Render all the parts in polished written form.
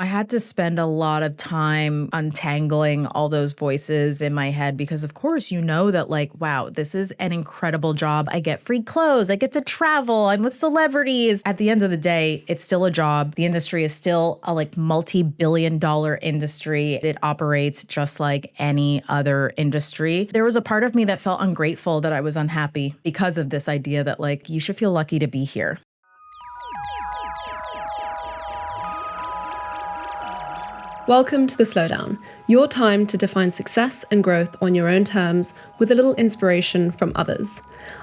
I had to spend a lot of time untangling all those voices in my head because, of course, you know that like, wow, this is an incredible job. I get free clothes. I get to travel. I'm with celebrities. At the end of the day, it's still a job. The industry is still a like multi-billion-dollar industry. It operates just like any other industry. There was a part of me that felt ungrateful that I was unhappy because of this idea that like, you should feel lucky to be here. Welcome to The Slowdown, your time to define success and growth on your own terms with a little inspiration from others.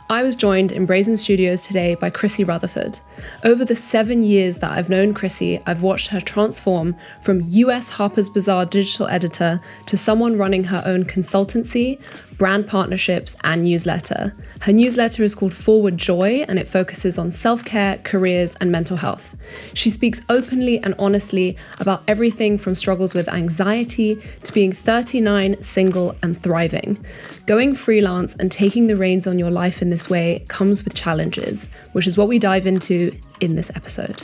I was joined in Brazen Studios today by Chrissy Rutherford. Over the 7 years that I've known Chrissy, I've watched her transform from US Harper's Bazaar digital editor to someone running her own consultancy, brand partnerships, and newsletter. Her newsletter is called Forward Joy, and it focuses on self-care, careers, and mental health. She speaks openly and honestly about everything from struggles with anxiety to being 39, single, and thriving. Going freelance and taking the reins on your life in this way comes with challenges, which is what we dive into in this episode.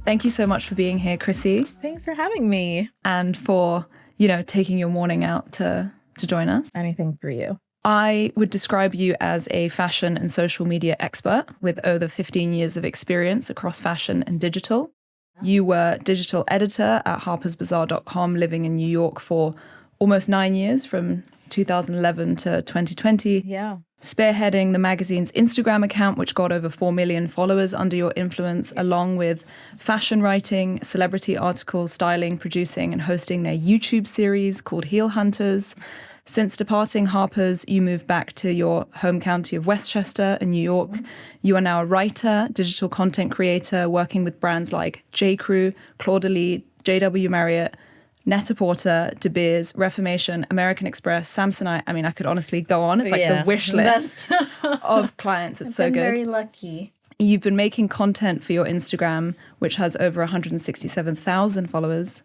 Thank you so much for being here, Chrissy. Thanks for having me. And for, taking your morning out to join us. Anything for you. I would describe you as a fashion and social media expert with over 15 years of experience across fashion and digital. You were digital editor at harpersbazaar.com, living in New York for almost 9 years, from 2011 to 2020. Yeah. Spearheading the magazine's Instagram account, which got over 4 million followers under your influence, along with fashion writing, celebrity articles, styling, producing, and hosting their YouTube series called Heel Hunters. Since departing Harper's, you moved back to your home county of Westchester in New York. You are now a writer, digital content creator, working with brands like J.Crew, Claudelie, JW Marriott, Net-a-Porter, De Beers, Reformation, American Express, Samsonite. I mean, I could honestly go on. It's like the wish list of clients. It's so good. I'm very lucky. You've been making content for your Instagram, which has over 167,000 followers.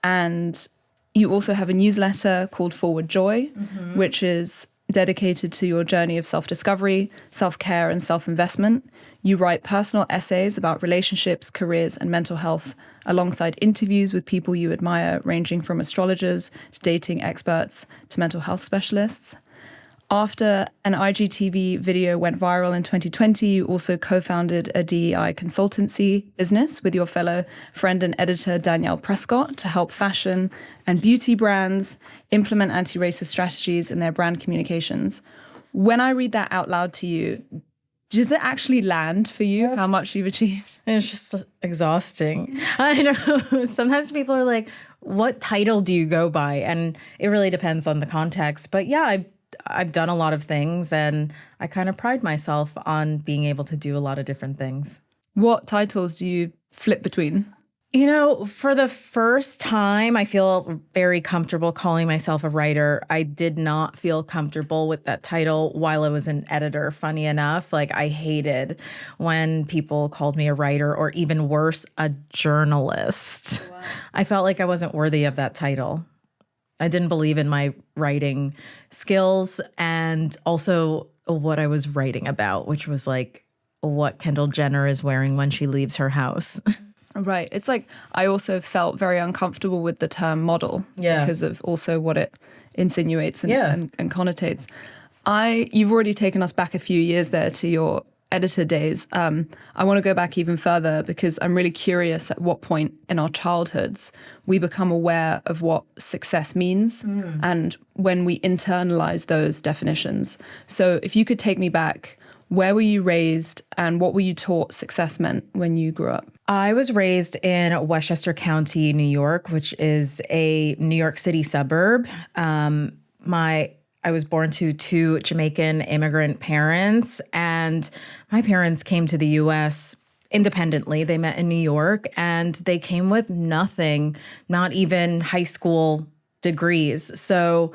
And you also have a newsletter called Forward Joy, which is dedicated to your journey of self-discovery, self-care, and self-investment. You write personal essays about relationships, careers, and mental health, alongside interviews with people you admire, ranging from astrologers to dating experts to mental health specialists. After an IGTV video went viral in 2020, you also co-founded a DEI consultancy business with your fellow friend and editor Danielle Prescott to help fashion and beauty brands implement anti-racist strategies in their brand communications. When I read that out loud to you, does it actually land for you how much you've achieved? It's just exhausting. I know. Sometimes people are like, what title do you go by? And it really depends on the context. But yeah, I've done a lot of things, and I kind of pride myself on being able to do a lot of different things. What titles do you flip between? For the first time, I feel very comfortable calling myself a writer. I did not feel comfortable with that title while I was an editor, funny enough. Like, I hated when people called me a writer, or even worse, a journalist. Wow. I felt like I wasn't worthy of that title. I didn't believe in my writing skills, and also what I was writing about, which was like what Kendall Jenner is wearing when she leaves her house. Right. It's like I also felt very uncomfortable with the term model because of also what it insinuates and connotates. You've already taken us back a few years there to your editor days. I want to go back even further because I'm really curious at what point in our childhoods we become aware of what success means and when we internalize those definitions. So if you could take me back, where were you raised and what were you taught success meant when you grew up? I was raised in Westchester County, New York, which is a New York City suburb. I was born to two Jamaican immigrant parents, and my parents came to the U.S. independently. They met in New York, and they came with nothing, not even high school degrees. So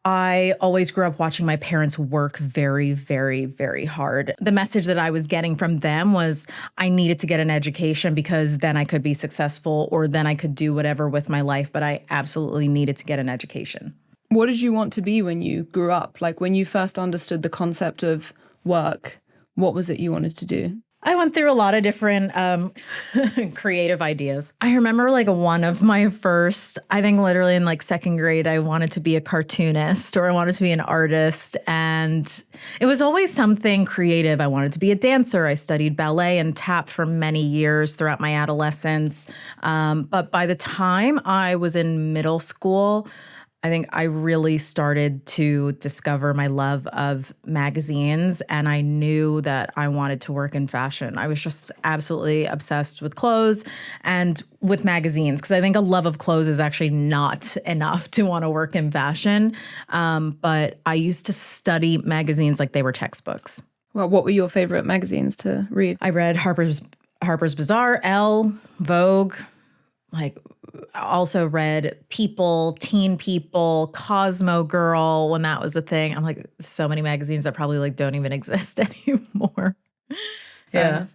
I always grew up watching my parents work very, very, very hard. The message that I was getting from them was I needed to get an education because then I could be successful, or then I could do whatever with my life, but I absolutely needed to get an education. What did you want to be when you grew up? Like when you first understood the concept of work, what was it you wanted to do? I went through a lot of different creative ideas. I remember like one of my first, I think literally in like second grade, I wanted to be a cartoonist or I wanted to be an artist. And it was always something creative. I wanted to be a dancer. I studied ballet and tap for many years throughout my adolescence. But by the time I was in middle school, I think I really started to discover my love of magazines, and I knew that I wanted to work in fashion. I was just absolutely obsessed with clothes and with magazines, because I think a love of clothes is actually not enough to want to work in fashion. But I used to study magazines like they were textbooks. Well, what were your favorite magazines to read? I read Harper's Bazaar, Elle, Vogue, like also read People, Teen People, Cosmo Girl when that was a thing. I'm like, so many magazines that probably like don't even exist anymore. Yeah.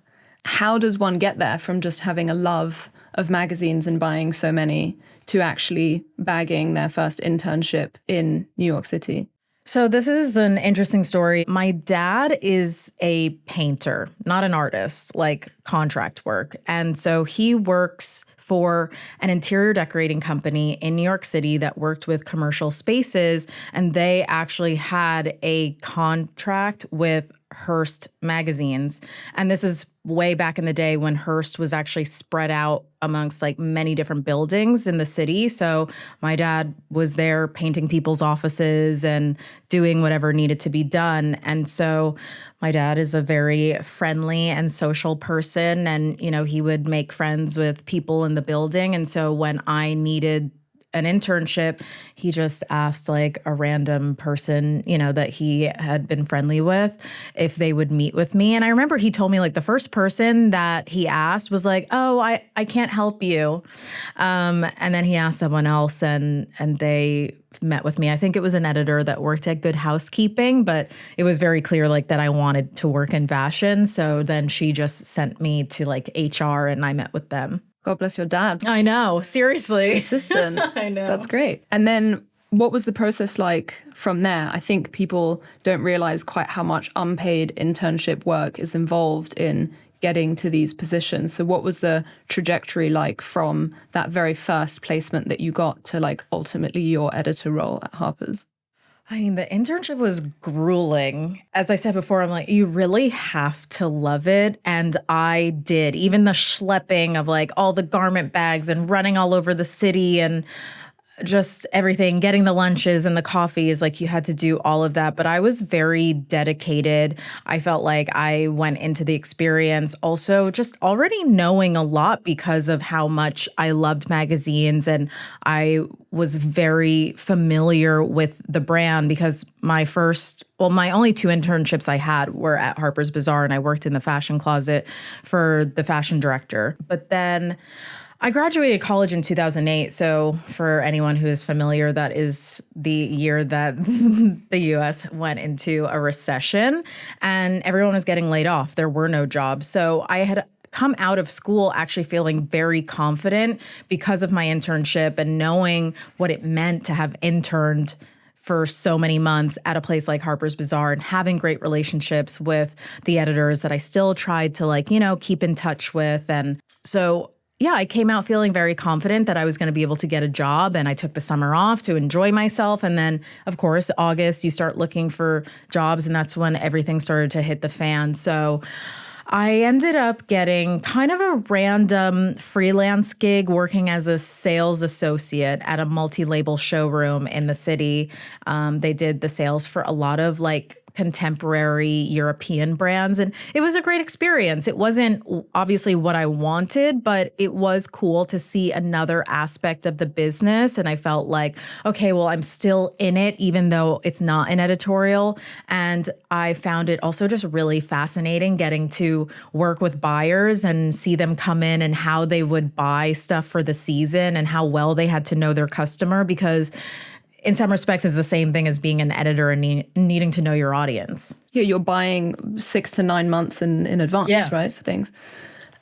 How does one get there from just having a love of magazines and buying so many to actually bagging their first internship in New York City? So this is an interesting story. My dad is a painter, not an artist, like contract work. And so he works for an interior decorating company in New York City that worked with commercial spaces. And they actually had a contract with Hearst magazines. And this is way back in the day when Hearst was actually spread out amongst like many different buildings in the city. So my dad was there painting people's offices and doing whatever needed to be done. And so my dad is a very friendly and social person, and, you know, he would make friends with people in the building. And so when I needed an internship, he just asked like a random person, you know, that he had been friendly with if they would meet with me. And I remember he told me like the first person that he asked was like, oh, I can't help you. And then he asked someone else and they met with me. I think it was an editor that worked at Good Housekeeping, but it was very clear like that I wanted to work in fashion. So then she just sent me to like HR and I met with them. God bless your dad. I know, seriously. Assistant. I know. That's great. And then what was the process like from there? I think people don't realize quite how much unpaid internship work is involved in getting to these positions. So what was the trajectory like from that very first placement that you got to like ultimately your editor role at Harper's? I mean, the internship was grueling. As I said before, I'm like, you really have to love it. And I did. Even the schlepping of like all the garment bags and running all over the city and just everything, getting the lunches and the coffees, like you had to do all of that. But I was very dedicated. I felt like I went into the experience also just already knowing a lot because of how much I loved magazines. And was very familiar with the brand because my only two internships I had were at Harper's Bazaar, and I worked in the fashion closet for the fashion director. But then I graduated college in 2008. So for anyone who is familiar, that is the year that the U.S. went into a recession and everyone was getting laid off. There were no jobs. So I had come out of school actually feeling very confident because of my internship and knowing what it meant to have interned for so many months at a place like Harper's Bazaar and having great relationships with the editors that I still tried to like, you know, keep in touch with. And so yeah, I came out feeling very confident that I was going to be able to get a job, and I took the summer off to enjoy myself. And then, of course, August, you start looking for jobs, and that's when everything started to hit the fan. So I ended up getting kind of a random freelance gig working as a sales associate at a multi-label showroom in the city. They did the sales for a lot of like contemporary European brands. And it was a great experience. It wasn't obviously what I wanted, but it was cool to see another aspect of the business. And I felt like, okay, well, I'm still in it, even though it's not an editorial. And I found it also just really fascinating getting to work with buyers and see them come in and how they would buy stuff for the season and how well they had to know their customer, because in some respects, it's the same thing as being an editor and needing to know your audience. Yeah, you're buying 6 to 9 months in advance, right, for things.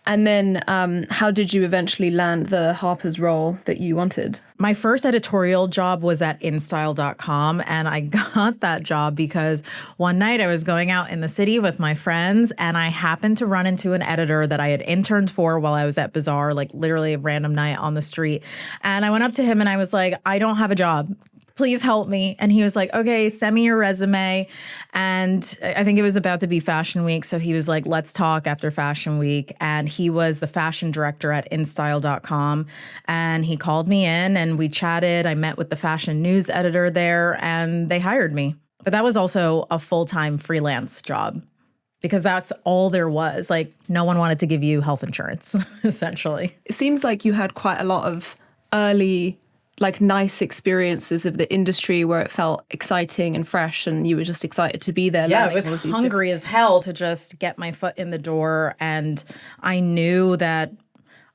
And then how did you eventually land the Harper's role that you wanted? My first editorial job was at InStyle.com, and I got that job because one night I was going out in the city with my friends, and I happened to run into an editor that I had interned for while I was at Bazaar, like literally a random night on the street. And I went up to him and I was like, I don't have a job. Please help me. And he was like, okay, send me your resume. And I think it was about to be Fashion Week. So he was like, let's talk after Fashion Week. And he was the fashion director at InStyle.com. And he called me in and we chatted. I met with the fashion news editor there and they hired me. But that was also a full-time freelance job because that's all there was. Like, no one wanted to give you health insurance, essentially. It seems like you had quite a lot of early like nice experiences of the industry where it felt exciting and fresh and you were just excited to be there. Yeah, I was hungry as hell to just get my foot in the door. And I knew that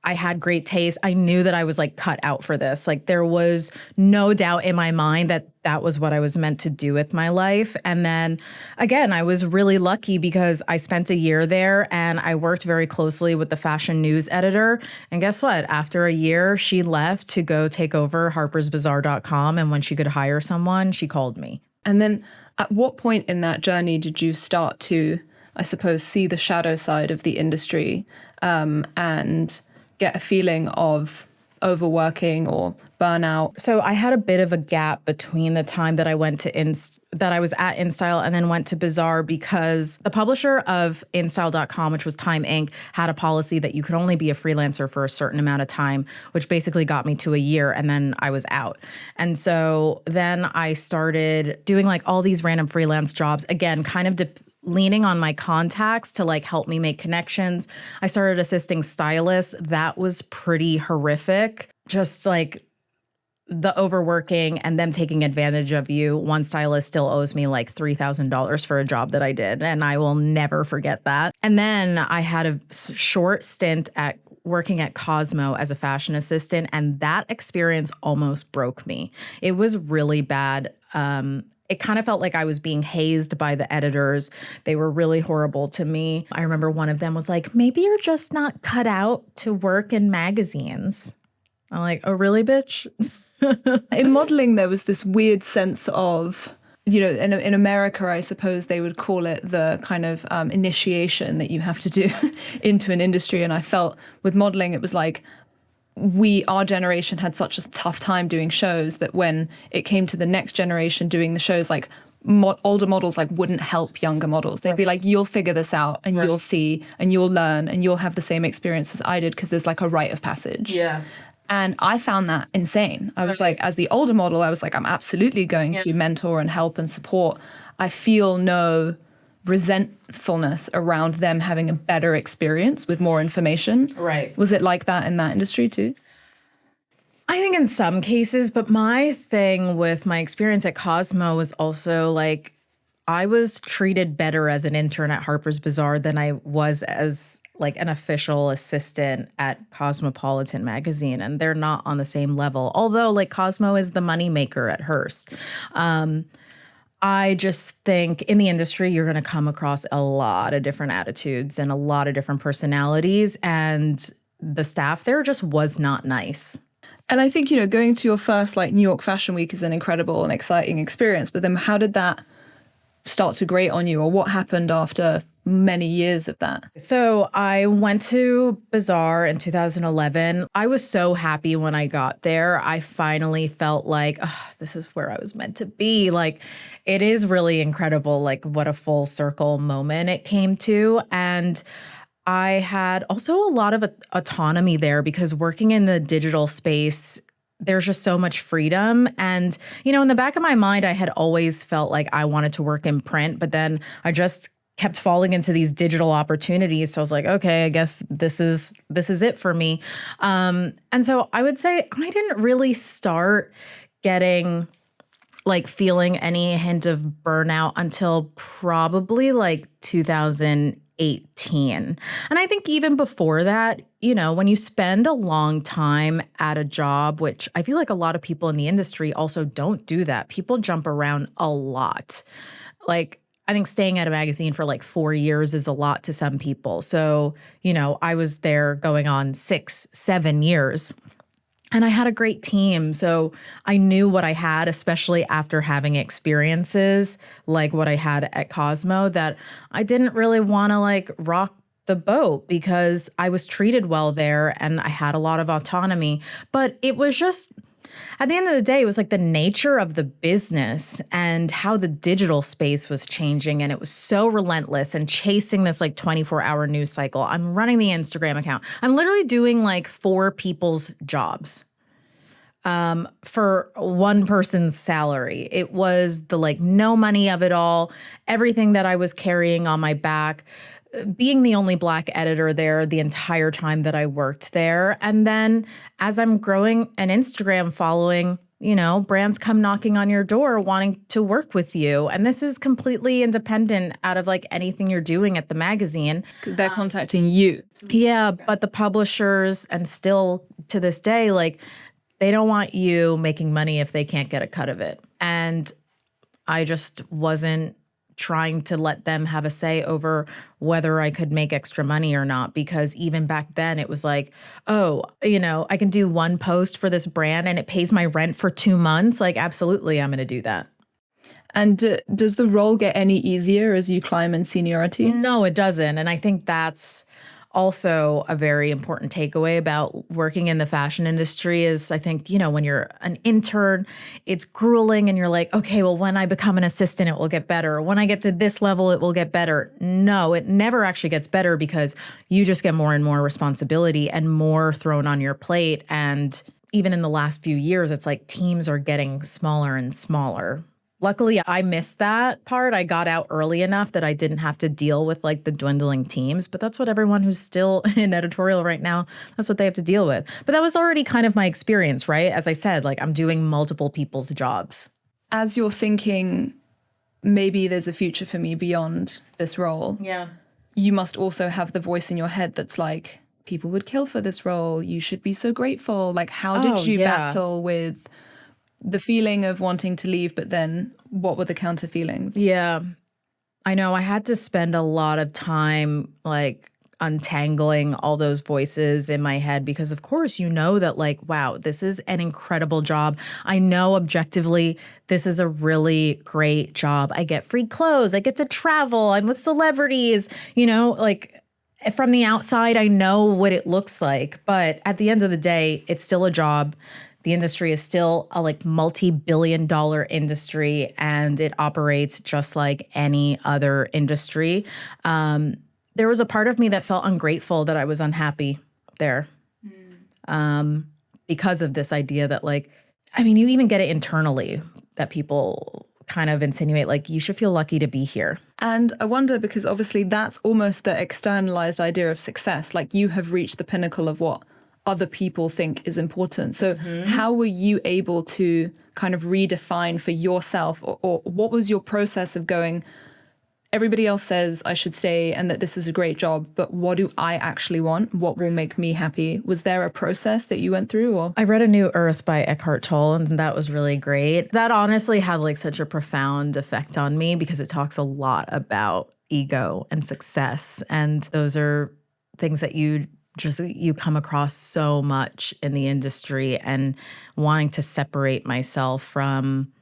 I had great taste. I knew that I was like cut out for this. Like there was no doubt in my mind that that was what I was meant to do with my life. And then again, I was really lucky because I spent a year there and I worked very closely with the fashion news editor. And guess what? After a year, she left to go take over harpersbazaar.com. And when she could hire someone, she called me. And then at what point in that journey did you start to, I suppose, see the shadow side of the industry and get a feeling of overworking or burnout? So I had a bit of a gap between the time that I went to that I was at InStyle and then went to Bazaar because the publisher of InStyle.com, which was Time Inc., had a policy that you could only be a freelancer for a certain amount of time, which basically got me to a year and then I was out. And so then I started doing like all these random freelance jobs, again, kind of leaning on my contacts to like help me make connections. I started assisting stylists. That was pretty horrific. Just like the overworking and them taking advantage of you. One stylist still owes me like $3,000 for a job that I did, and I will never forget that. And then I had a short stint at working at Cosmo as a fashion assistant, and that experience almost broke me. It was really bad. It kind of felt like I was being hazed by the editors. They were really horrible to me. I remember one of them was like, maybe you're just not cut out to work in magazines. I'm like, oh, really, bitch? In modeling, there was this weird sense of, you know, in America, I suppose they would call it the kind of initiation that you have to do into an industry. And I felt with modeling, it was like, our generation had such a tough time doing shows that when it came to the next generation doing the shows, like older models like wouldn't help younger models. They'd be like, you'll figure this out and you'll see and you'll learn and you'll have the same experience as I did because there's like a rite of passage. Yeah. And I found that insane. I was like, as the older model, I was like, I'm absolutely going to mentor and help and support. I feel no resentfulness around them having a better experience with more information. Right. Was it like that in that industry too? I think in some cases, but my thing with my experience at Cosmo was also like I was treated better as an intern at Harper's Bazaar than I was as like an official assistant at Cosmopolitan magazine, and they're not on the same level. Although like Cosmo is the moneymaker at Hearst. I just think in the industry, you're going to come across a lot of different attitudes and a lot of different personalities, and the staff there just was not nice. And I think, you know, going to your first like New York Fashion Week is an incredible and exciting experience. But then how did that start to grate on you, or what happened after many years of that? So I went to Bazaar in 2011. I was so happy when I got there. I finally felt like, oh, this is where I was meant to be. Like, it is really incredible, like what a full circle moment it came to. And I had also a lot of autonomy there because working in the digital space, there's just so much freedom. And, you know, in the back of my mind, I had always felt like I wanted to work in print, but then I just kept falling into these digital opportunities. So I was like, okay, I guess this is it for me. And so I would say I didn't really start getting like feeling any hint of burnout until probably like 2018. And I think even before that, you know, when you spend a long time at a job, which I feel like a lot of people in the industry also don't do that. People jump around a lot. Like, I think staying at a magazine for like 4 years is a lot to some people. So, I was there going on 6, 7 years. And I had a great team. So I knew what I had, especially after having experiences like what I had at Cosmo, that I didn't really want to like rock the boat because I was treated well there and I had a lot of autonomy. But it was just, at the end of the day, it was like the nature of the business and how the digital space was changing. And it was so relentless and chasing this like 24-hour news cycle. I'm running the Instagram account. I'm literally doing like 4 people's jobs for one person's salary. It was the like no money of it all, everything that I was carrying on my back. Being the only Black editor there the entire time that I worked there. And then as I'm growing an Instagram following, brands come knocking on your door wanting to work with you. And this is completely independent out of like anything you're doing at the magazine. They're contacting you. Yeah, but the publishers, and still to this day, like they don't want you making money if they can't get a cut of it. And I just wasn't trying to let them have a say over whether I could make extra money or not. Because even back then it was like, I can do one post for this brand and it pays my rent for 2 months. Like, absolutely, I'm going to do that. And does the role get any easier as you climb in seniority? No, it doesn't. And I think that's also a very important takeaway about working in the fashion industry is I think, when you're an intern, it's grueling and you're like, okay, well, when I become an assistant, it will get better. When I get to this level, it will get better. No, it never actually gets better because you just get more and more responsibility and more thrown on your plate. And even in the last few years, it's like teams are getting smaller and smaller. Luckily, I missed that part. I got out early enough that I didn't have to deal with like the dwindling teams. But that's what everyone who's still in editorial right now, that's what they have to deal with. But that was already kind of my experience, right? As I said, like I'm doing multiple people's jobs. As you're thinking, maybe there's a future for me beyond this role. Yeah. You must also have the voice in your head that's like, people would kill for this role. You should be so grateful. Like, how did you battle with the feeling of wanting to leave, but then what were the counter feelings? Yeah, I know I had to spend a lot of time like untangling all those voices in my head because of course that like, wow, this is an incredible job. I know objectively this is a really great job. I get free clothes. I get to travel. I'm with celebrities, like from the outside, I know what it looks like. But at the end of the day, it's still a job. The industry is still a like multi-billion-dollar industry and it operates just like any other industry. There was a part of me that felt ungrateful that I was unhappy there because of this idea that like, you even get it internally that people kind of insinuate like you should feel lucky to be here. And I wonder because obviously that's almost the externalized idea of success. Like you have reached the pinnacle of what other people think is important. So how were you able to kind of redefine for yourself or what was your process of going, everybody else says I should stay and that this is a great job, but what do I actually want? What will make me happy? Was there a process that you went through? Or I read A New Earth by Eckhart Tolle and that was really great. That honestly had like such a profound effect on me because it talks a lot about ego and success. And those are things that you come across so much in the industry and wanting to separate myself from,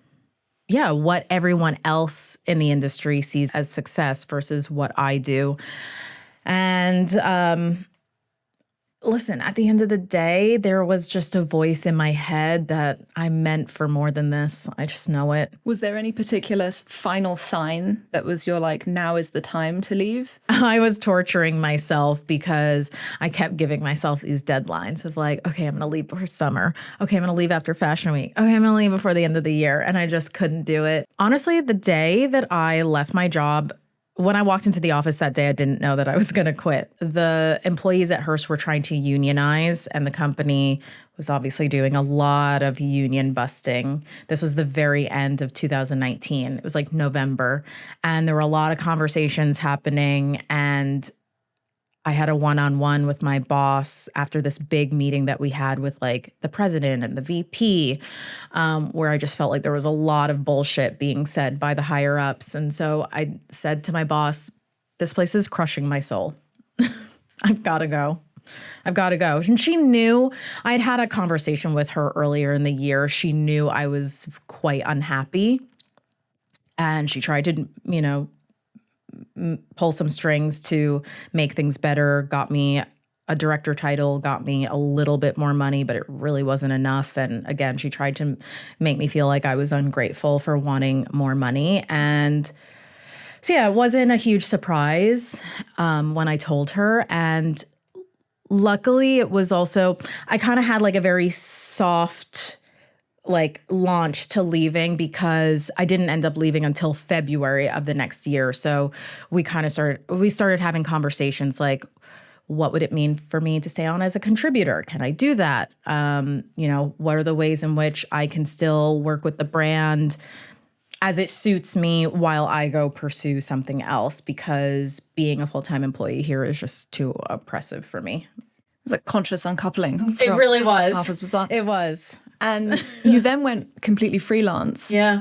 what everyone else in the industry sees as success versus what I do. And listen, at the end of the day, there was just a voice in my head that I'm meant for more than this. I just know it. Was there any particular final sign that was your like, now is the time to leave? I was torturing myself because I kept giving myself these deadlines of like, okay, I'm going to leave before summer. Okay, I'm going to leave after Fashion Week. Okay, I'm going to leave before the end of the year. And I just couldn't do it. Honestly, the day that I left my job, when I walked into the office that day, I didn't know that I was going to quit. The employees at Hearst were trying to unionize, and the company was obviously doing a lot of union busting. This was the very end of 2019. It was like November, and there were a lot of conversations happening, and I had a one-on-one with my boss after this big meeting that we had with like the president and the VP, where I just felt like there was a lot of bullshit being said by the higher ups. And so I said to my boss, this place is crushing my soul. I've got to go. I've got to go. And she knew. I'd had a conversation with her earlier in the year. She knew I was quite unhappy. And she tried to, pull some strings to make things better, got me a director title, got me a little bit more money, but it really wasn't enough. And again, she tried to make me feel like I was ungrateful for wanting more money. And so, yeah, it wasn't a huge surprise when I told her. And luckily, it was also, I kind of had like a very soft launch to leaving because I didn't end up leaving until February of the next year. So we started having conversations like, what would it mean for me to stay on as a contributor? Can I do that? What are the ways in which I can still work with the brand as it suits me while I go pursue something else? Because being a full-time employee here is just too oppressive for me. It was like conscious uncoupling. It really was. Harper's Bazaar. It was. And you then went completely freelance. Yeah.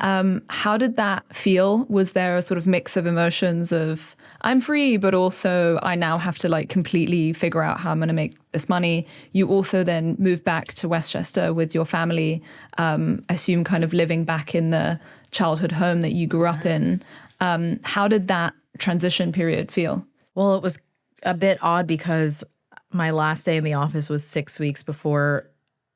How did that feel? Was there a sort of mix of emotions of I'm free, but also I now have to completely figure out how I'm going to make this money? You also then moved back to Westchester with your family, I assume kind of living back in the childhood home that you grew up in. How did that transition period feel? Well, it was a bit odd because my last day in the office was 6 weeks before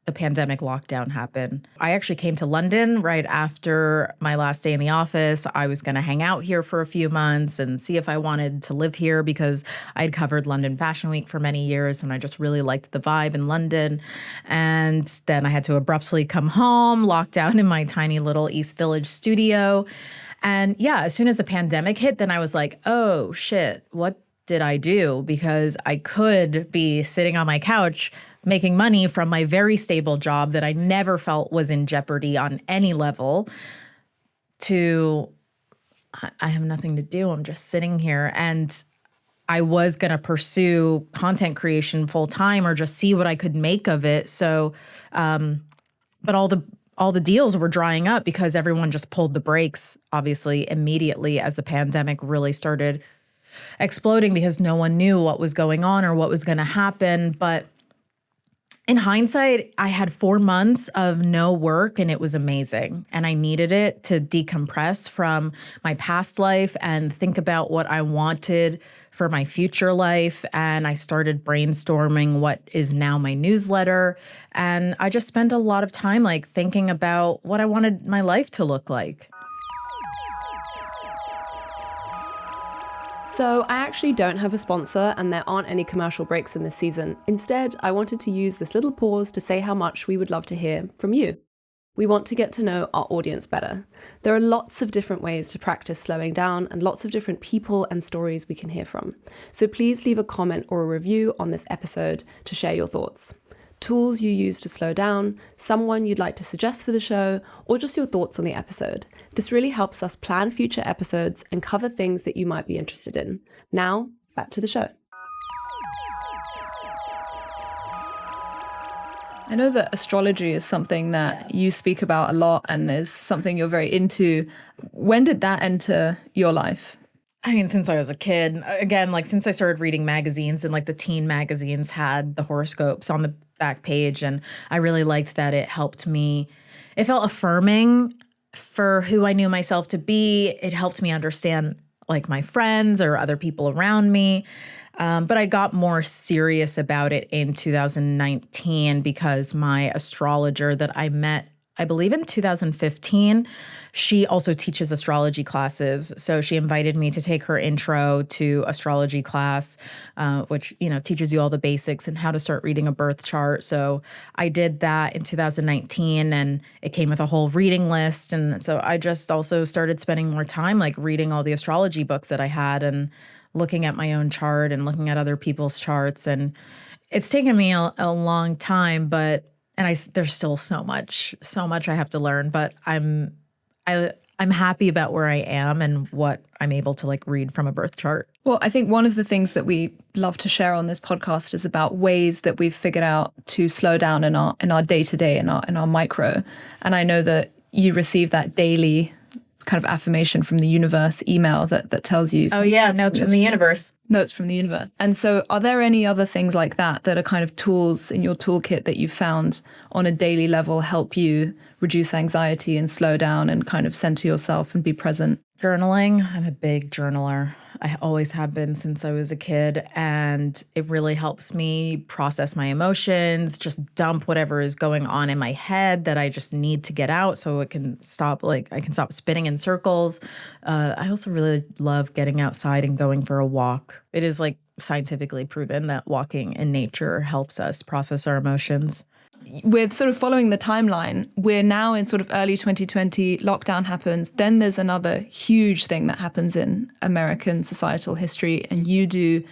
the pandemic lockdown happened. I actually came to London right after my last day in the office. I was going to hang out here for a few months and see if I wanted to live here because I'd covered London Fashion Week for many years and I just really liked the vibe in London. And then I had to abruptly come home, locked down in my tiny little East Village studio. And yeah, as soon as the pandemic hit, then I was like, oh shit, what did I do? Because I could be sitting on my couch making money from my very stable job that I never felt was in jeopardy on any level to I have nothing to do. I'm just sitting here. And I was going to pursue content creation full time or just see what I could make of it. So, but all the deals were drying up because everyone just pulled the brakes, obviously, immediately as the pandemic really started exploding because no one knew what was going on or what was going to happen. But in hindsight, I had 4 months of no work and it was amazing. And I needed it to decompress from my past life and think about what I wanted for my future life. And I started brainstorming what is now my newsletter. And I just spent a lot of time thinking about what I wanted my life to look like. So I actually don't have a sponsor and there aren't any commercial breaks in this season. Instead, I wanted to use this little pause to say how much we would love to hear from you. We want to get to know our audience better. There are lots of different ways to practice slowing down and lots of different people and stories we can hear from. So please leave a comment or a review on this episode to share your thoughts. Tools you use to slow down, someone you'd like to suggest for the show, or just your thoughts on the episode. This really helps us plan future episodes and cover things that you might be interested in. Now, back to the show. I know that astrology is something that you speak about a lot and is something you're very into. When did that enter your life? I mean, since I was a kid, again, since I started reading magazines and the teen magazines had the horoscopes on the back page. And I really liked that it helped me. It felt affirming for who I knew myself to be. It helped me understand my friends or other people around me. But I got more serious about it in 2019 because my astrologer that I met, I believe in 2015, she also teaches astrology classes. So she invited me to take her intro to astrology class, which, teaches you all the basics and how to start reading a birth chart. So I did that in 2019 and it came with a whole reading list. And so I just also started spending more time reading all the astrology books that I had and looking at my own chart and looking at other people's charts. And it's taken me a long time, but there's still so much I have to learn, but I'm happy about where I am and what I'm able to read from a birth chart. Well, I think one of the things that we love to share on this podcast is about ways that we've figured out to slow down in our day-to-day, in our micro. And I know that you receive that daily kind of affirmation from the universe email that tells you. Oh yeah, notes from the universe. Notes from the universe. And so are there any other things like that are kind of tools in your toolkit that you've found on a daily level help you reduce anxiety and slow down and kind of center yourself and be present? Journaling. I'm a big journaler. I always have been since I was a kid, and it really helps me process my emotions, just dump whatever is going on in my head that I just need to get out so it can stop, like I can stop spinning in circles. I also really love getting outside and going for a walk. It is like scientifically proven that walking in nature helps us process our emotions. With sort of following the timeline, we're now in sort of early 2020, lockdown happens, then there's another huge thing that happens in American societal history, and you do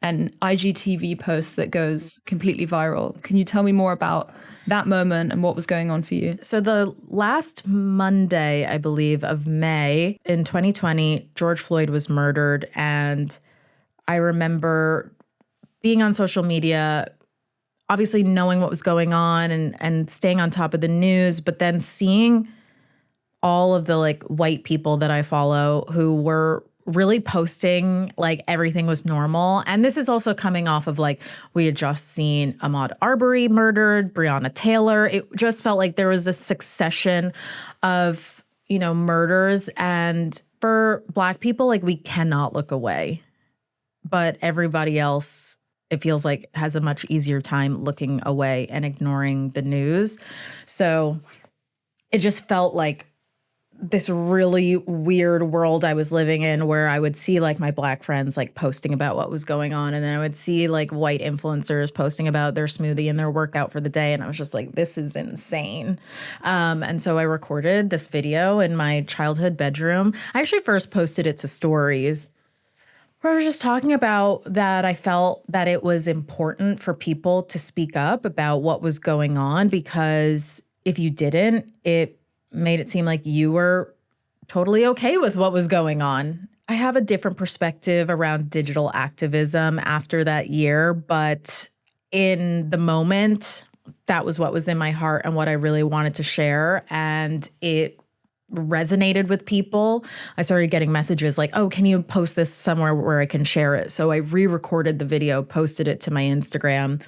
an IGTV post that goes completely viral. Can you tell me more about that moment and what was going on for you? So the last Monday, I believe, of May in 2020, George Floyd was murdered, and I remember being on social media, obviously knowing what was going on and staying on top of the news, but then seeing all of the like white people that I follow who were really posting like everything was normal. And this is also coming off of like, we had just seen Ahmaud Arbery murdered, Breonna Taylor. It just felt like there was a succession of, murders. And for Black people, like we cannot look away, but everybody else, it feels like, has a much easier time looking away and ignoring the news. So it just felt like this really weird world I was living in where I would see like my Black friends like posting about what was going on. And then I would see like white influencers posting about their smoothie and their workout for the day. And I was just like, this is insane. And so I recorded this video in my childhood bedroom. I actually first posted it to stories, where I was just talking about that I felt that it was important for people to speak up about what was going on, because if you didn't, it made it seem like you were totally okay with what was going on. I have a different perspective around digital activism after that year, but in the moment, that was what was in my heart and what I really wanted to share. And it resonated with people. I started getting messages like, oh, can you post this somewhere where I can share it? So I re-recorded the video, posted it to my Instagram.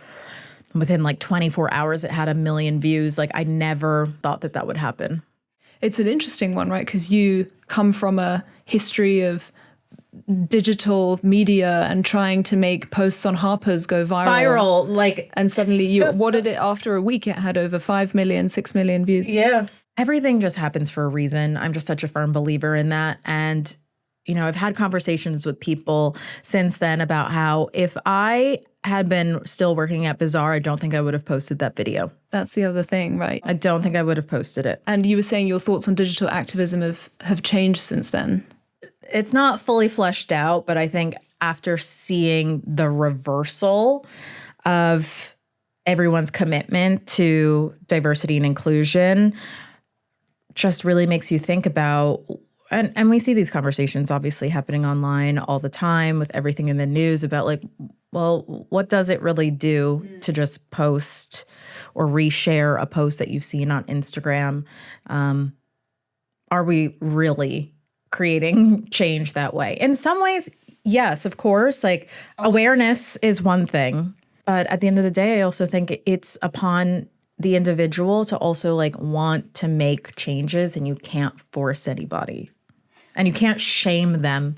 Within like 24 hours, it had 1 million views. Like I never thought that would happen. It's an interesting one, right? Because you come from a history of digital media and trying to make posts on Harper's go viral. And suddenly what did it, after a week, it had over 5 million, 6 million views. Yeah. Everything just happens for a reason. I'm just such a firm believer in that. And, I've had conversations with people since then about how if I had been still working at Bazaar, I don't think I would have posted that video. That's the other thing, right? I don't think I would have posted it. And you were saying your thoughts on digital activism have changed since then. It's not fully fleshed out, but I think after seeing the reversal of everyone's commitment to diversity and inclusion, just really makes you think about, and we see these conversations obviously happening online all the time with everything in the news about like, well, what does it really do to just post or reshare a post that you've seen on Instagram? Are we really creating change that way? In some ways, yes, of course, like awareness is one thing, but at the end of the day, I also think it's upon the individual to also like want to make changes, and you can't force anybody. And you can't shame them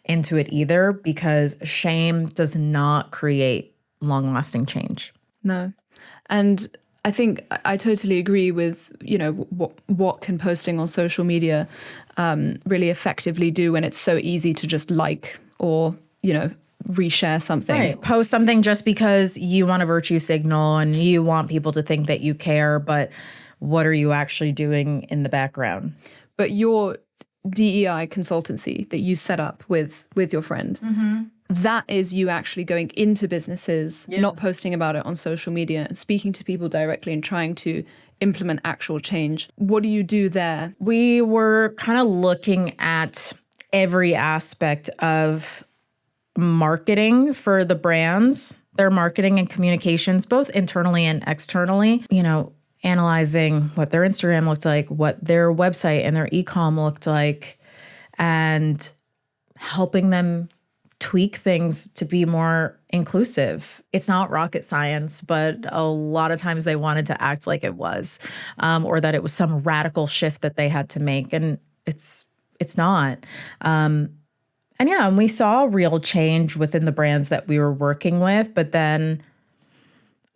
into it either, because shame does not create long-lasting change. No. And I think I totally agree with, what can posting on social media really effectively do when it's so easy to just like or, reshare something. Right. Post something just because you want a virtue signal and you want people to think that you care, but what are you actually doing in the background? But your DEI consultancy that you set up with your friend, that is you actually going into businesses, not posting about it on social media, and speaking to people directly and trying to implement actual change. What do you do there? We were kind of looking at every aspect of marketing for the brands, their marketing and communications, both internally and externally, analyzing what their Instagram looked like, what their website and their e-com looked like, and helping them tweak things to be more inclusive. It's not rocket science, but a lot of times they wanted to act like it was, or that it was some radical shift that they had to make. And it's not. And we saw real change within the brands that we were working with, but then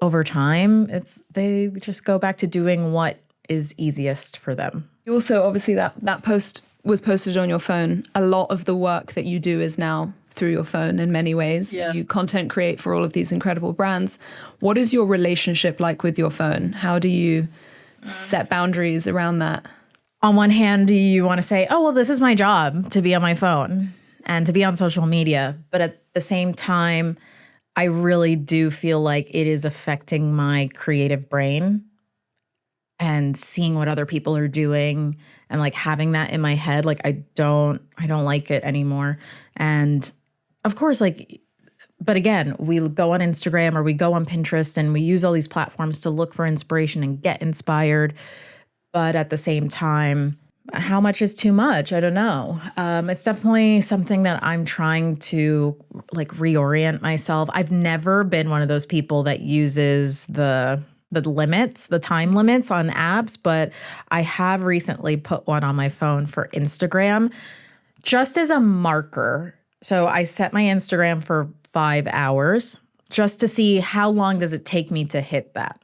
over time, they just go back to doing what is easiest for them. Also, obviously, that post was posted on your phone. A lot of the work that you do is now through your phone in many ways. Yeah. You content create for all of these incredible brands. What is your relationship like with your phone? How do you set boundaries around that? On one hand, you want to say, oh, well, this is my job to be on my phone and to be on social media. But at the same time, I really do feel like it is affecting my creative brain and seeing what other people are doing and like having that in my head. Like I don't like it anymore. And of course, but again, we go on Instagram or we go on Pinterest and we use all these platforms to look for inspiration and get inspired. But at the same time, how much is too much? I don't know. It's definitely something that I'm trying to reorient myself. I've never been one of those people that uses the time limits on apps, but I have recently put one on my phone for Instagram just as a marker. So I set my Instagram for 5 hours just to see how long does it take me to hit that.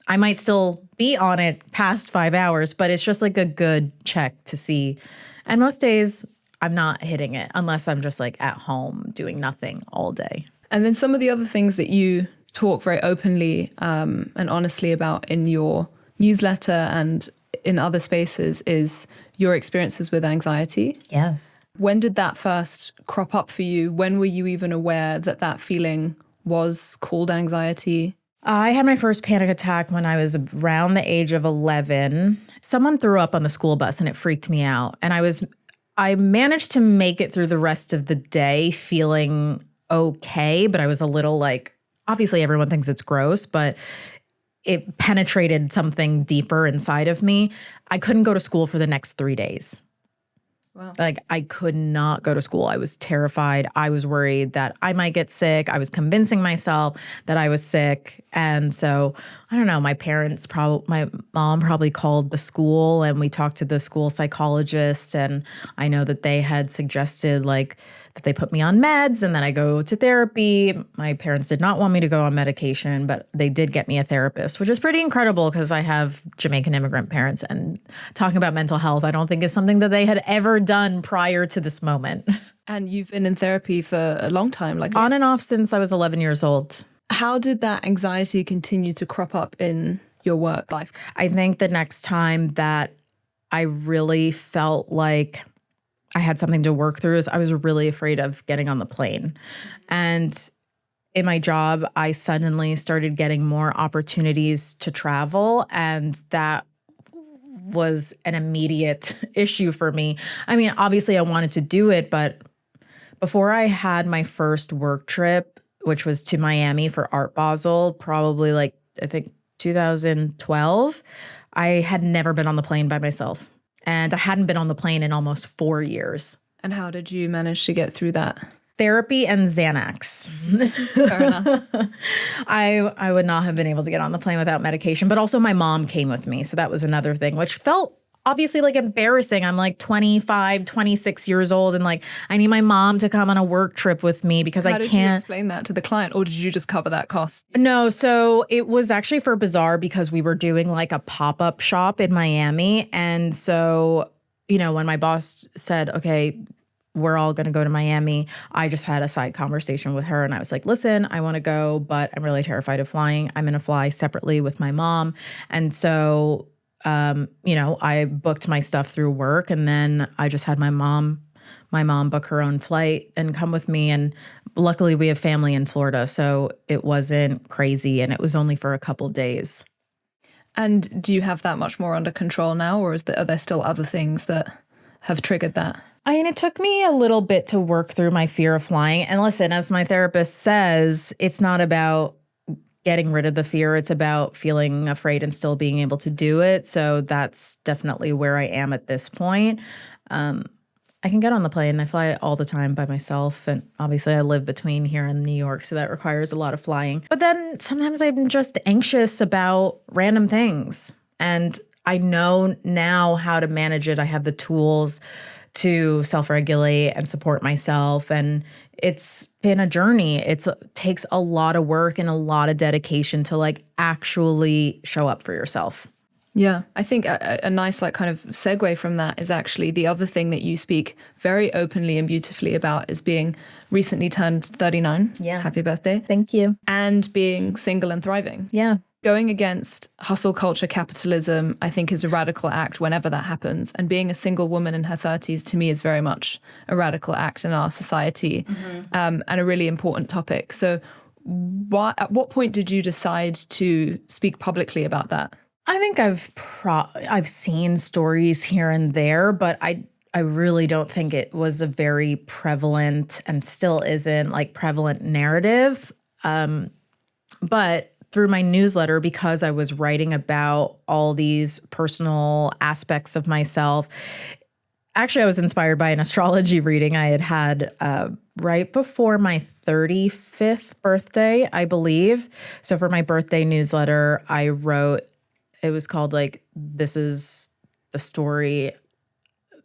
I might still be on it past 5 hours, but it's just like a good check to see. And most days I'm not hitting it unless I'm just like at home doing nothing all day. And then some of the other things that you talk very openly and honestly about in your newsletter and in other spaces is your experiences with anxiety. Yes. When did that first crop up for you? When were you even aware that feeling was called anxiety? I had my first panic attack when I was around the age of 11. Someone threw up on the school bus and it freaked me out. And I managed to make it through the rest of the day feeling okay, but I was a little obviously everyone thinks it's gross, but it penetrated something deeper inside of me. I couldn't go to school for the next 3 days. Wow. I could not go to school. I was terrified. I was worried that I might get sick. I was convincing myself that I was sick. And so, I don't know, my mom probably called the school and we talked to the school psychologist. And I know that they had suggested that they put me on meds and that I go to therapy. My parents did not want me to go on medication, but they did get me a therapist, which is pretty incredible because I have Jamaican immigrant parents, and talking about mental health, I don't think is something that they had ever done prior to this moment. And you've been in therapy for a long time, on and off since I was 11 years old. How did that anxiety continue to crop up in your work life? I think the next time that I really felt like I had something to work through is I was really afraid of getting on the plane. And in my job, I suddenly started getting more opportunities to travel, and that was an immediate issue for me. I mean, obviously I wanted to do it, but before I had my first work trip, which was to Miami for Art Basel, probably I think 2012, I had never been on the plane by myself. And I hadn't been on the plane in almost 4 years. And how did you manage to get through that? Therapy and Xanax. Fair enough. I would not have been able to get on the plane without medication, but also my mom came with me. So that was another thing, which felt obviously embarrassing. I'm 25, 26 years old, and I need my mom to come on a work trip with me because I can't. How did you explain that to the client, or did you just cover that cost? No, so it was actually for Bazaar because we were doing a pop-up shop in Miami. And so, when my boss said, okay, we're all going to go to Miami, I just had a side conversation with her and I was like, listen, I want to go, but I'm really terrified of flying. I'm going to fly separately with my mom. And so I booked my stuff through work, and then I just had my mom book her own flight and come with me. And luckily we have family in Florida, so it wasn't crazy, and it was only for a couple days. And do you have that much more under control now, or are there still other things that have triggered that? I mean, it took me a little bit to work through my fear of flying. And listen, as my therapist says, it's not about getting rid of the fear. It's about feeling afraid and still being able to do it. So that's definitely where I am at this point. I can get on the plane. I fly all the time by myself. And obviously I live between here and New York, so that requires a lot of flying. But then sometimes I'm just anxious about random things. And I know now how to manage it. I have the tools to self-regulate and support myself. And it's been a journey. It takes a lot of work and a lot of dedication to like actually show up for yourself. Yeah, I think a nice like kind of segue from that is actually the other thing that you speak very openly and beautifully about is being recently turned 39. Yeah. Happy birthday. Thank you. And being single and thriving. Yeah. Going against hustle culture capitalism, I think, is a radical act whenever that happens. And being a single woman in her 30s, to me, is very much a radical act in our society, and a really important topic. So at what point did you decide to speak publicly about that? I think I've seen stories here and there, but I really don't think it was a very prevalent and still isn't like prevalent narrative. But through my newsletter, because I was writing about all these personal aspects of myself, actually I was inspired by an astrology reading I had right before my 35th birthday, I believe. So for my birthday newsletter, I wrote, it was called like, this is the story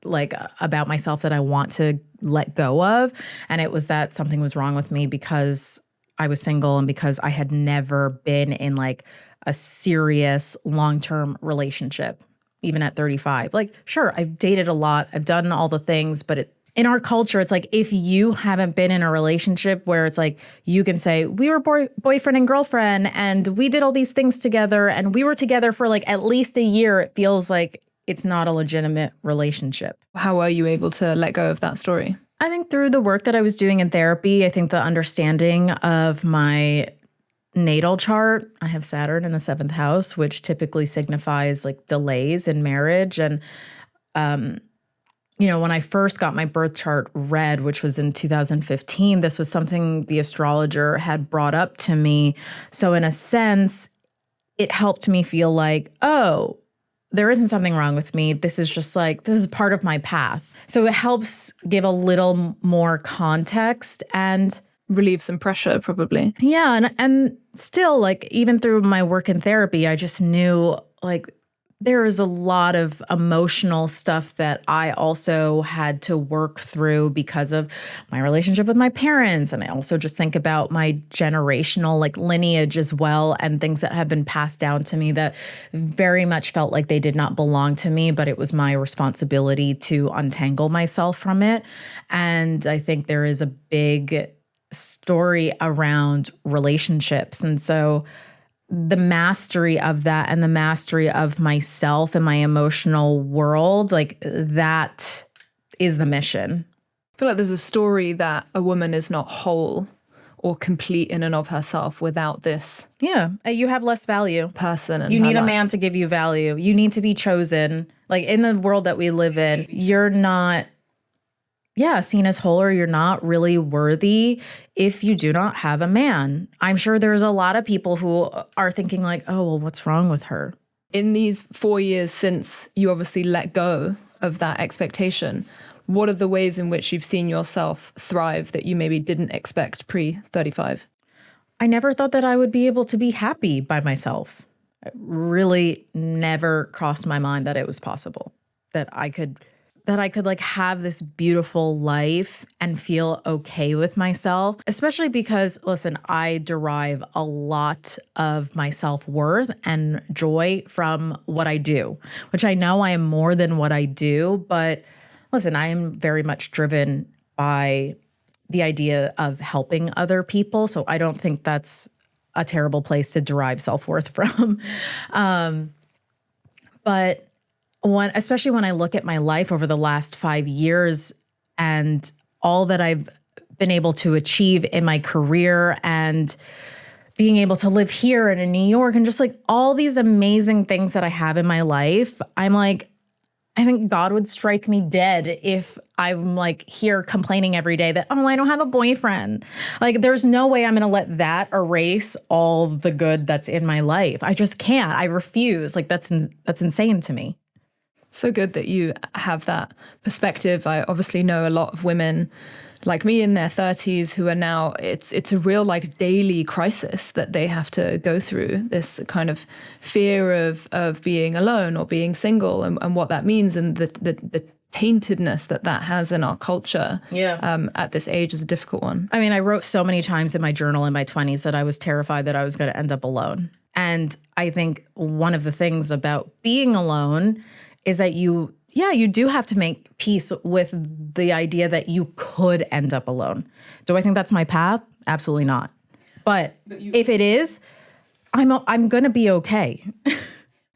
like about myself that I want to let go of. And it was that something was wrong with me because I was single and because I had never been in like a serious long-term relationship, even at 35. Like, sure, I've dated a lot. I've done all the things, but in our culture, it's like if you haven't been in a relationship where it's like you can say, we were boyfriend and girlfriend and we did all these things together and we were together for like at least a year, it feels like it's not a legitimate relationship. How were you able to let go of that story? I think through the work that I was doing in therapy, I think the understanding of my natal chart, I have Saturn in the 7th house, which typically signifies like delays in marriage. And, when I first got my birth chart read, which was in 2015, this was something the astrologer had brought up to me. So in a sense, it helped me feel like, oh, there isn't something wrong with me. This is just like, this is part of my path. So it helps give a little more context and relieve some pressure, probably. Yeah. And still, like, even through my work in therapy, I just knew like there is a lot of emotional stuff that I also had to work through because of my relationship with my parents. And I also just think about my generational like lineage as well and things that have been passed down to me that very much felt like they did not belong to me, but it was my responsibility to untangle myself from it. And I think there is a big story around relationships. And so the mastery of that and the mastery of myself and my emotional world, like that is the mission. I feel like there's a story that a woman is not whole or complete in and of herself without this. Yeah, you have less value. Person. You need a man to give you value. You need to be chosen. Like in the world that we live in, you're not seen as whole, or you're not really worthy if you do not have a man. I'm sure there's a lot of people who are thinking like, oh, well, what's wrong with her? In these 4 years since you obviously let go of that expectation, what are the ways in which you've seen yourself thrive that you maybe didn't expect pre-35? I never thought that I would be able to be happy by myself. It really never crossed my mind that it was possible, that I could like have this beautiful life and feel okay with myself, especially because, listen, I derive a lot of my self-worth and joy from what I do, which I know I am more than what I do. But listen, I am very much driven by the idea of helping other people. So I don't think that's a terrible place to derive self-worth from. But especially when I look at my life over the last 5 years and all that I've been able to achieve in my career and being able to live here and in New York and just like all these amazing things that I have in my life, I'm like, I think God would strike me dead if I'm like here complaining every day that, oh, I don't have a boyfriend. Like, there's no way I'm going to let that erase all the good that's in my life. I just can't. I refuse. Like, that's insane to me. So good that you have that perspective. I obviously know a lot of women like me in their 30s who are now, it's a real like daily crisis that they have to go through, this kind of fear of being alone or being single and what that means, and the taintedness that has in our culture at this age is a difficult one. I mean, I wrote so many times in my journal in my 20s that I was terrified that I was going to end up alone. And I think one of the things about being alone is that you do have to make peace with the idea that you could end up alone. Do I think that's my path? Absolutely not. But if it is, I'm going to be okay.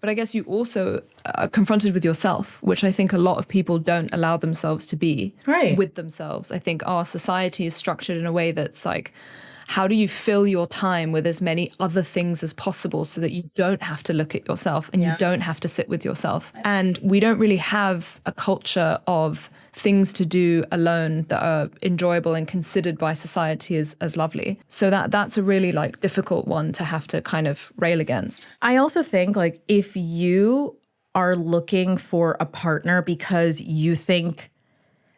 But I guess you also are confronted with yourself, which I think a lot of people don't allow themselves to be with themselves. I think our society is structured in a way that's like, how do you fill your time with as many other things as possible so that you don't have to look at yourself and you don't have to sit with yourself? And we don't really have a culture of things to do alone that are enjoyable and considered by society as lovely. So that's a really like difficult one to have to kind of rail against. I also think like if you are looking for a partner because you think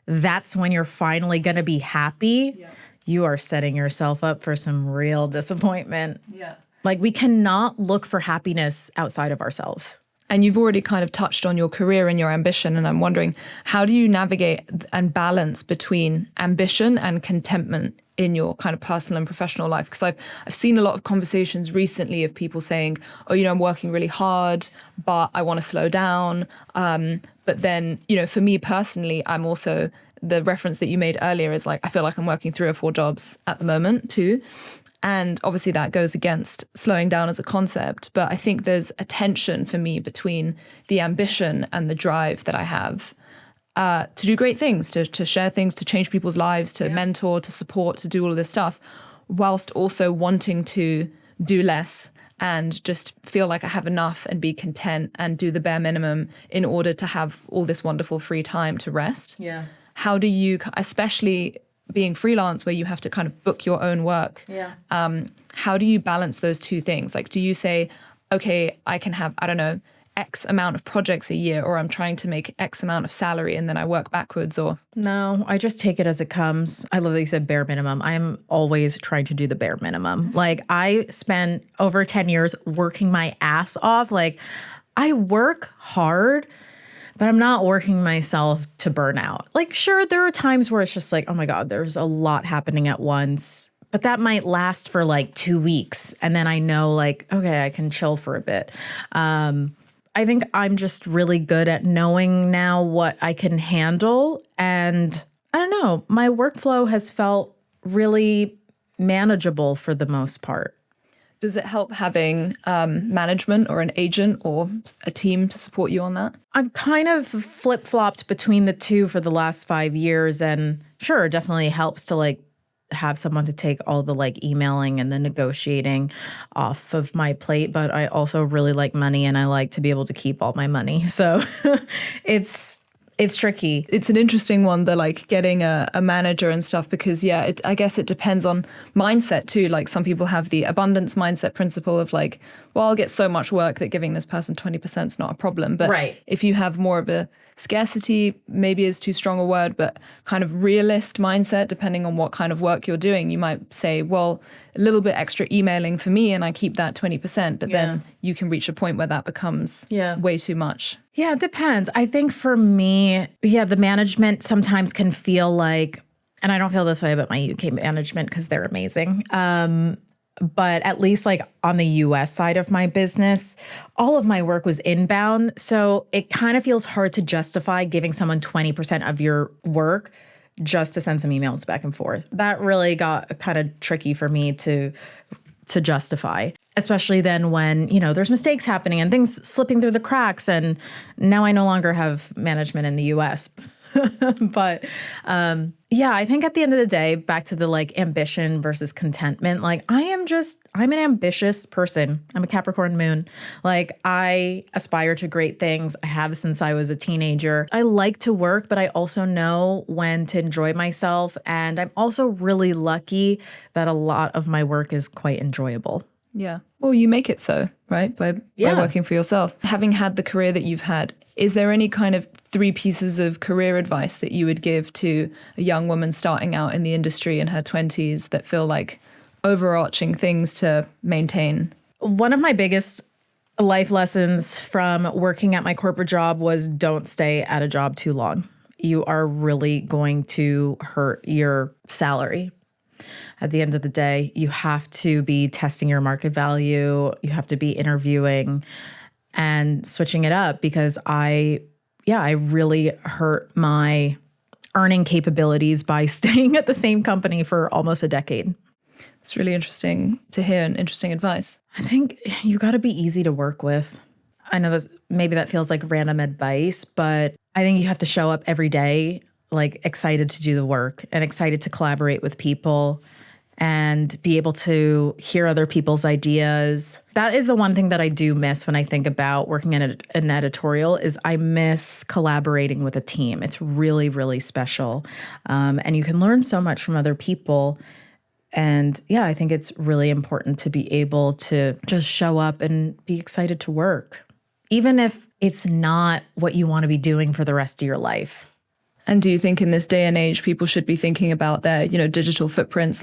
that's when you're finally going to be happy, you are setting yourself up for some real disappointment. Yeah. Like, we cannot look for happiness outside of ourselves. And you've already kind of touched on your career and your ambition. And I'm wondering, how do you navigate and balance between ambition and contentment in your kind of personal and professional life? Because I've seen a lot of conversations recently of people saying, oh, I'm working really hard, but I want to slow down. But then, for me personally, I'm also, the reference that you made earlier is like, I feel like I'm working 3 or 4 jobs at the moment too. And obviously that goes against slowing down as a concept. But I think there's a tension for me between the ambition and the drive that I have to do great things, to share things, to change people's lives, to mentor, to support, to do all of this stuff, whilst also wanting to do less and just feel like I have enough and be content and do the bare minimum in order to have all this wonderful free time to rest. Yeah. How do you, especially being freelance where you have to kind of book your own work, how do you balance those two things? Like, do you say, okay, I can have, I don't know, X amount of projects a year, or I'm trying to make X amount of salary and then I work backwards? Or no, I just take it as it comes. I love that you said bare minimum. I'm always trying to do the bare minimum. Like, I spent over 10 years working my ass off. Like, I work hard, but I'm not working myself to burn out. Like, sure, there are times where it's just like, oh my God, there's a lot happening at once. But that might last for like 2 weeks. And then I know like, okay, I can chill for a bit. I think I'm just really good at knowing now what I can handle. And I don't know, my workflow has felt really manageable for the most part. Does it help having management or an agent or a team to support you on that? I've kind of flip-flopped between the two for the last 5 years. And sure, it definitely helps to like have someone to take all the like emailing and the negotiating off of my plate. But I also really like money and I like to be able to keep all my money. So it's tricky. It's an interesting one, the like getting a manager and stuff, because I guess it depends on mindset too. Like, some people have the abundance mindset principle of like, well, I'll get so much work that giving this person 20% is not a problem. But if you have more of a scarcity, maybe is too strong a word, but kind of realist mindset, depending on what kind of work you're doing, you might say, well, a little bit extra emailing for me and I keep that 20%, but then you can reach a point where that becomes way too much. Yeah, it depends. I think for me, the management sometimes can feel like, and I don't feel this way about my UK management because they're amazing. But at least like on the US side of my business, all of my work was inbound. So it kind of feels hard to justify giving someone 20% of your work just to send some emails back and forth. That really got kind of tricky for me to justify. especially then when, there's mistakes happening and things slipping through the cracks. And now I no longer have management in the US. But yeah, I think at the end of the day, back to the ambition versus contentment, I'm an ambitious person. I'm a Capricorn moon. I aspire to great things. I have since I was a teenager. I like to work, but I also know when to enjoy myself. And I'm also really lucky that a lot of my work is quite enjoyable. Yeah. Well, you make it so, right? By working for yourself. Having had the career that you've had, is there any kind of 3 pieces of career advice that you would give to a young woman starting out in the industry in her 20s that feel like overarching things to maintain? One of my biggest life lessons from working at my corporate job was don't stay at a job too long. You are really going to hurt your salary. At the end of the day, you have to be testing your market value. You have to be interviewing and switching it up because I really hurt my earning capabilities by staying at the same company for almost a decade. It's really interesting to hear and interesting advice. I think you got to be easy to work with. I know maybe that feels like random advice, but I think you have to show up every day excited to do the work and excited to collaborate with people and be able to hear other people's ideas. That is the one thing that I do miss when I think about working in an editorial is I miss collaborating with a team. It's really, really special. And you can learn so much from other people. And yeah, I think it's really important to be able to just show up and be excited to work, even if it's not what you want to be doing for the rest of your life. And do you think in this day and age, people should be thinking about their, digital footprints?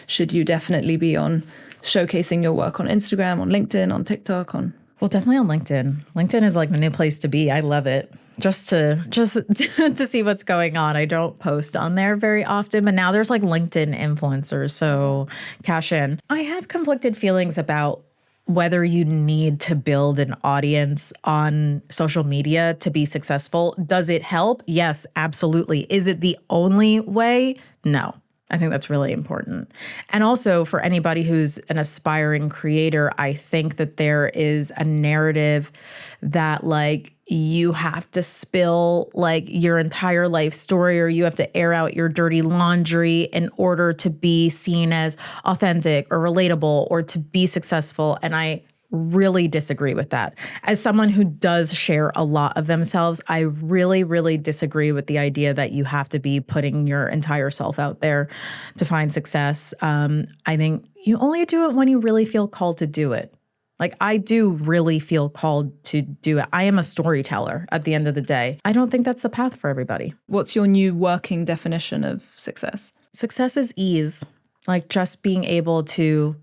Should you definitely be on showcasing your work on Instagram, on LinkedIn, on TikTok, on? Well, definitely on LinkedIn. LinkedIn is the new place to be. I love it. Just to see what's going on. I don't post on there very often, but now there's LinkedIn influencers, so cash in. I have conflicted feelings about whether you need to build an audience on social media to be successful. Does it help? Yes, absolutely. Is it the only way? No. I think that's really important. And also for anybody who's an aspiring creator, I think that there is a narrative that you have to spill your entire life story or you have to air out your dirty laundry in order to be seen as authentic or relatable or to be successful. And I really disagree with that. As someone who does share a lot of themselves, I really, really disagree with the idea that you have to be putting your entire self out there to find success. I think you only do it when you really feel called to do it. I do really feel called to do it. I am a storyteller at the end of the day. I don't think that's the path for everybody. What's your new working definition of success? Success is ease. Just being able to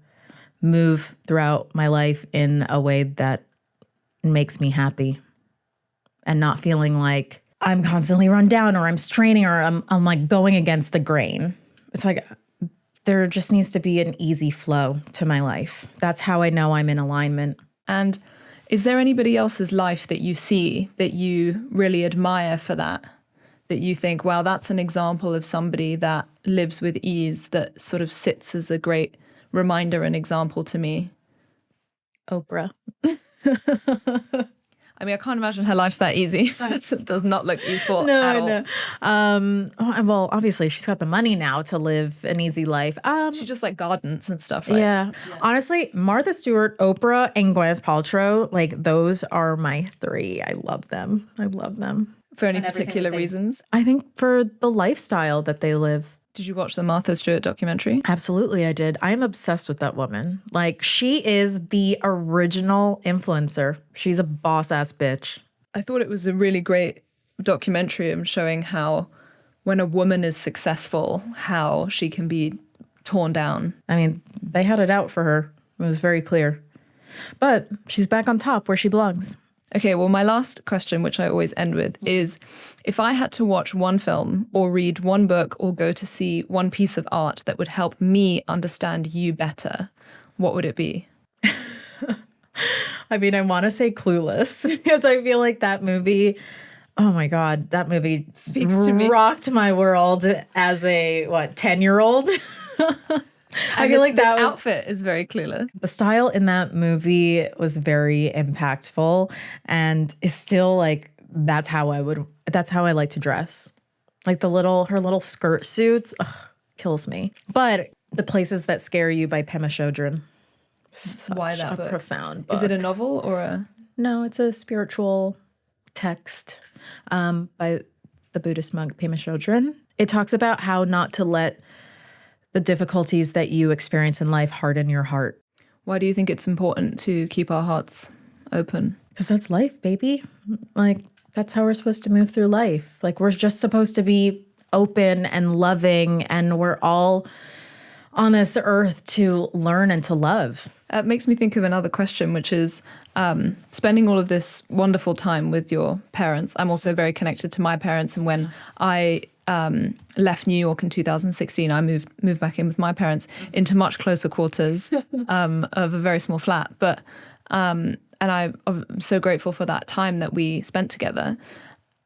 move throughout my life in a way that makes me happy and not feeling like I'm constantly run down or I'm straining or I'm going against the grain. It's there just needs to be an easy flow to my life. That's how I know I'm in alignment. And is there anybody else's life that you see that you really admire for that you think, wow, that's an example of somebody that lives with ease, that sort of sits as a great reminder and example to me? Oprah. I mean, I can't imagine her life's that easy. It does not look easy at all. Well, obviously, she's got the money now to live an easy life. She just gardens and stuff, right? Yeah. Honestly, Martha Stewart, Oprah, and Gwyneth Paltrow, those are my 3. I love them. For any particular reasons? I think for the lifestyle that they live. Did you watch the Martha Stewart documentary? Absolutely, I did. I am obsessed with that woman. She is the original influencer. She's a boss-ass bitch. I thought it was a really great documentary showing how when a woman is successful, how she can be torn down. I mean, they had it out for her. It was very clear. But she's back on top where she belongs. Okay, well, my last question, which I always end with, is if I had to watch one film or read one book or go to see one piece of art that would help me understand you better, what would it be? I mean, I want to say Clueless because I feel like that movie, oh my God, that movie speaks to me. Rocked my world as a, 10-year-old? I feel like this that was, outfit is very Clueless. the style in that movie was very impactful and is still like, that's how I like to dress. Like her little skirt suits, kills me. But The Places That Scare You by Pema Chodron. Why that a book? profound book. Is it a novel or a... No, it's a spiritual text by the Buddhist monk Pema Chodron. It talks about how not to let the difficulties that you experience in life harden your heart. Why do you think it's important to keep our hearts open? Because that's life, baby. Like, that's how we're supposed to move through life. Like, we're just supposed to be open and loving, and we're all on this earth to learn and to love. It makes me think of another question, which is spending all of this wonderful time with your parents. I'm also very connected to my parents, and when I left New York in 2016, I moved back in with my parents into much closer quarters of a very small flat. But and I'm so grateful for that time that we spent together.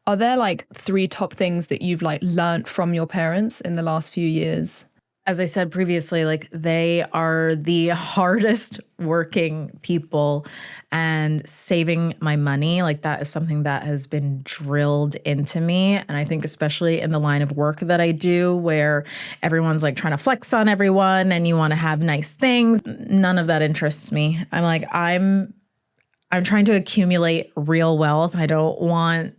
Are there like 3 top things that you've like learned from your parents in the last few years? As I said previously, like, they are the hardest working people, and saving my money, like, that is something that has been drilled into me. And I think especially in the line of work that I do, where everyone's like trying to flex on everyone and you want to have nice things, none of that interests me. I'm like, I'm trying to accumulate real wealth. I don't want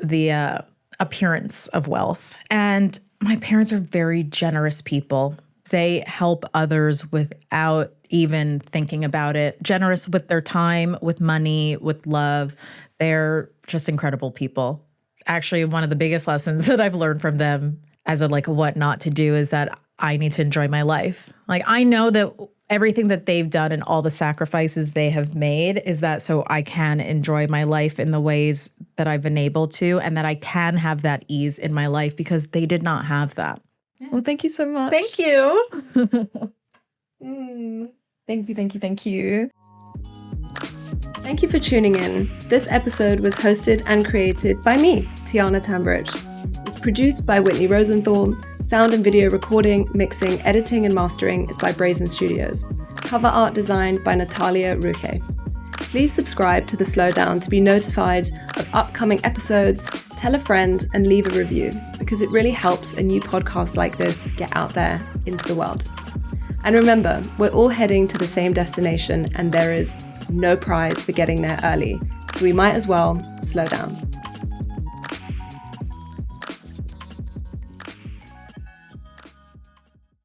the appearance of wealth. And my parents are very generous people. They help others without even thinking about it. Generous with their time, with money, with love. They're just incredible people. Actually, one of the biggest lessons that I've learned from them as a what not to do is that I need to enjoy my life. Like, I know that everything that they've done and all the sacrifices they have made is that so I can enjoy my life in the ways that I've been able to, and that I can have that ease in my life, because they did not have that. Well, thank you so much. Thank you. Thank you. Thank you for tuning in. This episode was hosted and created by me, Tiana Tambridge. It was produced by Whitney Rosenthal. Sound and video recording, mixing, editing, and mastering is by Brazen Studios. Cover art designed by Natalia Ruche. Please subscribe to The Slowdown to be notified of upcoming episodes, tell a friend, and leave a review, because it really helps a new podcast like this get out there into the world. And remember, we're all heading to the same destination, and there is no prize for getting there early, so we might as well slow down.